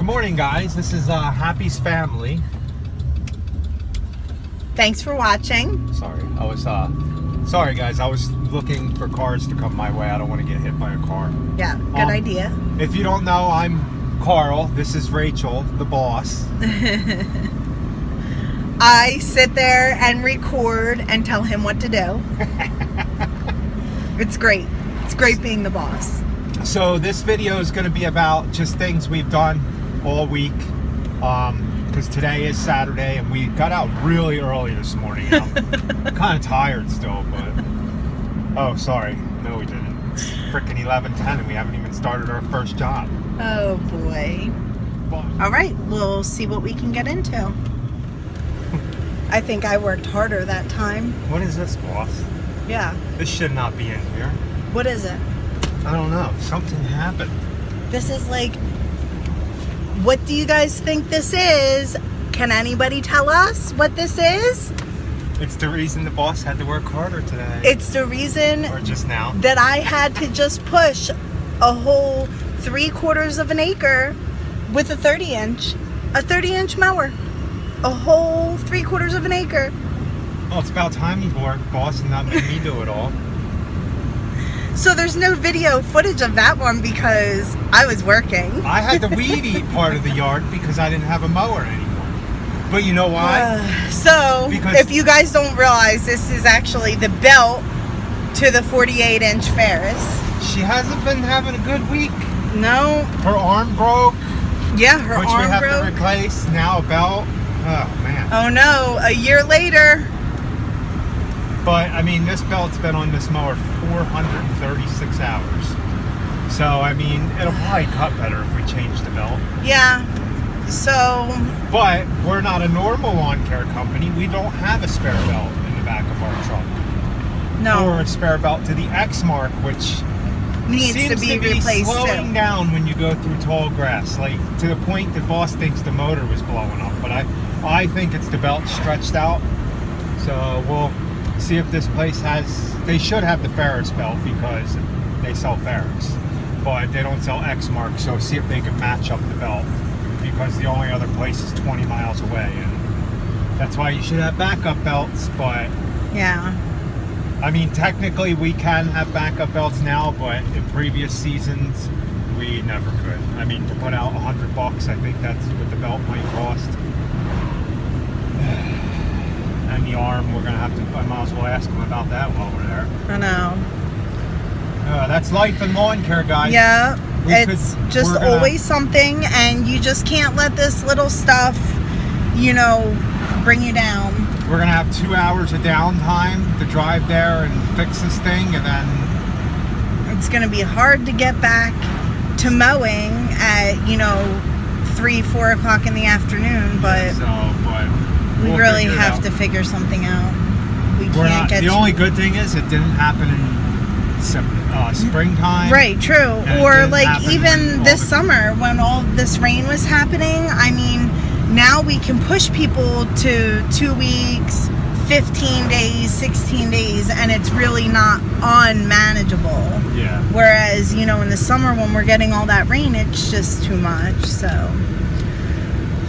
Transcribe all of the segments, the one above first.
Good morning, guys. This is Happy's family. Thanks for watching. Sorry guys, I was looking for cars to come my way. I don't want to get hit by a car. Yeah, good idea. If you don't know, I'm Carl. This is Rachel, the boss. I sit there and record and tell him what to do. It's great. It's great being the boss. So this video is going to be about just things we've done all week. Because today is Saturday and we got out really early this morning. I'm kind of tired still, but... Oh, sorry. No, we didn't. It's freaking 11:10 and we haven't even started our first job. Oh, boy. All right, we'll see what we can get into. I think I worked harder that time. What is this, boss? Yeah. This should not be in here. What is it? I don't know. Something happened. This is like... What do you guys think this is? Can anybody tell us what this is? It's the reason the boss had to work harder today. It's the reason or just now that I had to just push a whole 3/4 of an acre with a 30-inch mower. A whole 3/4 of an acre. Well, it's about time you worked, boss, and not make me do it all. So there's no video footage of that one because I was working. I had to weed eat part of the yard because I didn't have a mower anymore. But you know why? Because if you guys don't realize, this is actually the belt to the 48-inch Ferris. She hasn't been having a good week. No. Her arm broke. Yeah, her arm broke. Which we have to replace. Now a belt. Oh, man. Oh, no. A year later. But, I mean, this belt's been on this mower 436 hours. So, I mean, it'll probably cut better if we change the belt. Yeah. So... But, we're not a normal lawn care company. We don't have a spare belt in the back of our truck. No. Or a spare belt to the X mark, which needs seems to be replaced slowing down when you go through tall grass. Like, to the point that boss thinks the motor was blowing up. But I think it's the belt stretched out. So, we'll... see if this place has... They should have the Ferris belt because they sell Ferris, but they don't sell X mark, so see if they can match up the belt because the only other place is 20 miles away, and that's why you should have backup belts. But yeah, I mean, technically we can have backup belts now, but in previous seasons we never could. I mean, to put out $100, I think that's what the belt might cost. And the arm, we're going to have to, I might as well ask them about that while we're there. I know. That's life in lawn care, guys. Yeah, it's just always something, and you just can't let this little stuff, you know, bring you down. We're going to have 2 hours of downtime to drive there and fix this thing, and then... It's going to be hard to get back to mowing at, you know, 3-4 o'clock in the afternoon, but... We really have to figure something out. We can't get... The only good thing is it didn't happen in springtime. Right, true. Or like even this summer when all this rain was happening. I mean, now we can push people to 2 weeks, 15 days, 16 days, and it's really not unmanageable. Yeah. Whereas, you know, in the summer when we're getting all that rain, it's just too much, so...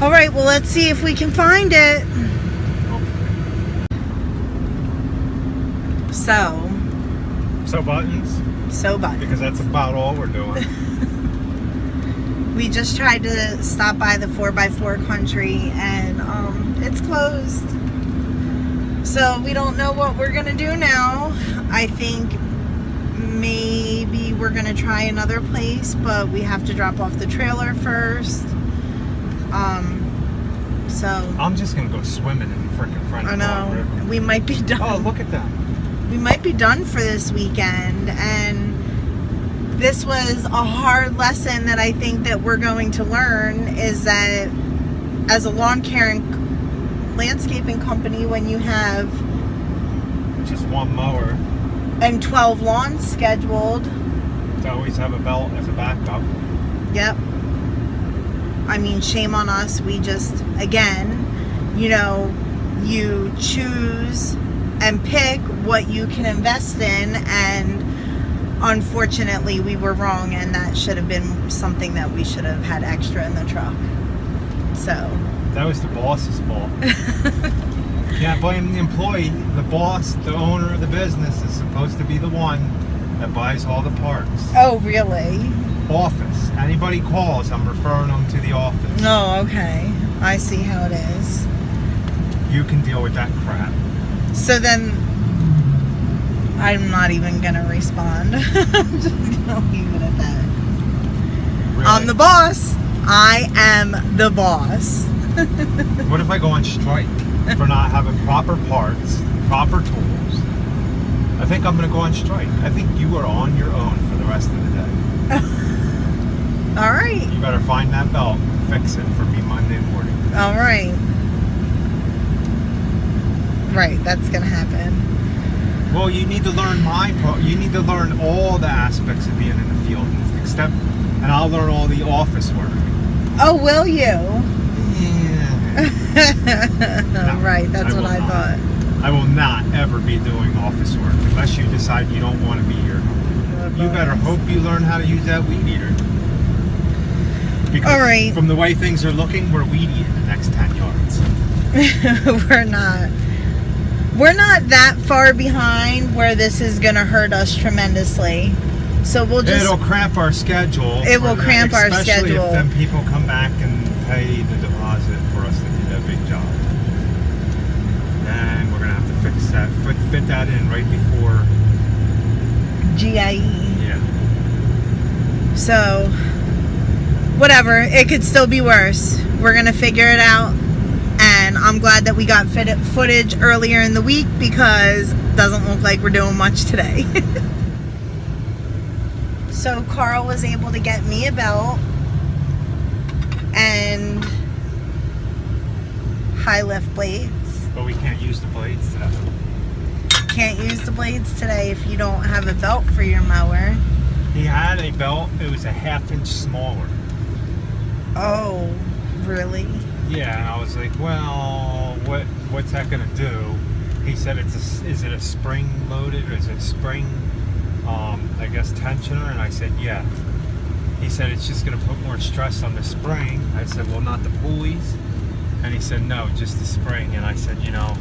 All right, well, let's see if we can find it. So buttons? So buttons. Because that's about all we're doing. We just tried to stop by the 4x4 country and it's closed. So we don't know what we're going to do now. I think maybe we're going to try another place, but we have to drop off the trailer first. So I'm just gonna go swimming in the freaking front of the river. We might be done. Oh, look at that. We might be done for this weekend, and this was a hard lesson that I think that we're going to learn is that as a lawn care and landscaping company, when you have just one mower and 12 lawns scheduled, to always have a belt as a backup. Yep. I mean, shame on us. We just, again, you know, you choose and pick what you can invest in, and unfortunately we were wrong, and that should have been something that we should have had extra in the truck. So that was the boss's fault. Can't blame the employee. The boss, the owner of the business, is supposed to be the one that buys all the parts. Oh, really? Office. Anybody calls, I'm referring them to the office. Oh, okay. I see how it is. You can deal with that crap. So then, I'm not even gonna respond. I'm just gonna leave it at that. Really? I'm the boss. I am the boss. What if I go on strike for not having proper parts, proper tools? I think I'm going to go on strike. I think you are on your own for the rest of the day. All right. You better find that belt and fix it for me Monday morning. All right. Right, that's going to happen. Well, you need to learn you need to learn all the aspects of being in the field, and I'll learn all the office work. Oh, will you? Yeah. No, right, that's what I thought. I will not ever be doing office work unless you decide you don't want to be here. You better hope you learn how to use that weed eater. Because all right. From the way things are looking, we're weed eating the next 10 yards. We're not. We're not that far behind where this is going to hurt us tremendously. So we'll just... It'll cramp our schedule. It will cramp our schedule. Especially if then people come back and pay the deposit for us to do that big job. Then we're going to have to fix that, fit that in right before... GIE. Yeah. So, whatever. It could still be worse. We're going to figure it out. And I'm glad that we got footage earlier in the week because it doesn't look like we're doing much today. So Carl was able to get me a belt and high lift blades. But we can't use the blades today. Can't use the blades today if you don't have a belt for your mower. He had a belt. It was a 1/2 inch smaller. Oh, really? Yeah, and I was like, well, what's that gonna do? He said is it a spring loaded or is it spring, I guess tensioner? And I said, yeah. He said it's just gonna put more stress on the spring. I said, well, not the pulleys. And he said, no, just the spring. And I said, you know,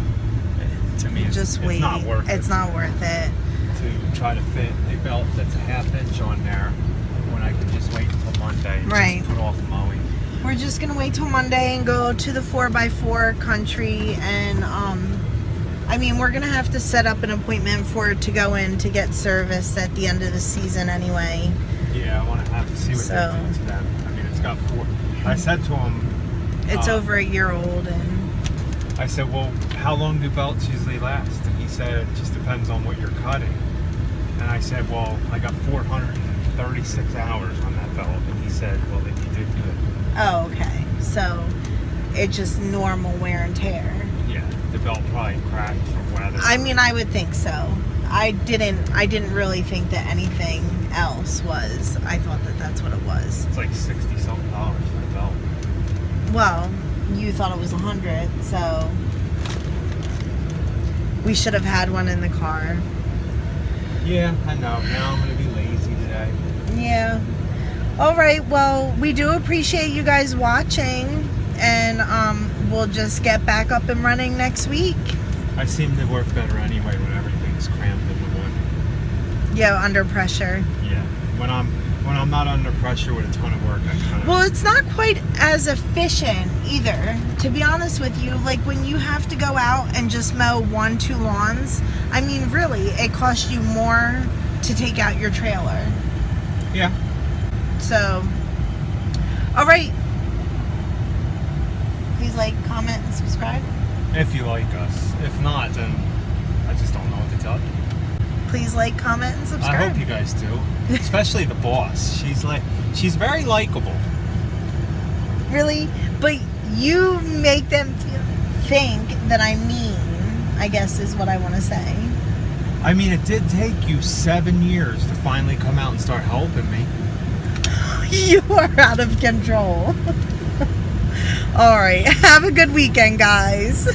to me, it's not worth it. It's not worth it to try to fit a belt that's a 1/2 inch on there when I could just wait until Monday and just put off mowing. We're just gonna wait till Monday and go to the 4x4 country, and I mean, we're gonna have to set up an appointment for it to go in to get serviced at the end of the season anyway. Yeah, I want to have to see what they do to them. I mean, it's got 4. I said to him, it's over a year old, and I said, well, how long do belts usually last? And he said, it just depends on what you're cutting. And I said, well, I got 436 hours on that belt. And he said, well, then you did good. Oh, okay. So it's just normal wear and tear. Yeah, the belt probably cracked from weather. I mean, I would think so. I didn't really think that anything else was. I thought that that's what it was. It's like $60-something for the belt. Well, you thought it was 100, so we should have had one in the car. Yeah, I know. Now I'm gonna be lazy today. Yeah. All right, well, we do appreciate you guys watching, and we'll just get back up and running next week. I seem to work better anyway when everything's crammed into one. Yeah, under pressure. Yeah, when I'm not under pressure with a ton of work, I kind of... Well, it's not quite as efficient either, to be honest with you. Like, when you have to go out and just mow 1-2 lawns, I mean, really, it costs you more to take out your trailer. Yeah. So, all right. Please like, comment, and subscribe. If you like us. If not, then I just don't know what to tell you. Please like, comment, and subscribe. I hope you guys do. Especially the boss. She's very likable. Really? But you make them think that I'm mean, I guess is what I want to say. I mean, it did take you 7 years to finally come out and start helping me. You are out of control. All right. Have a good weekend, guys.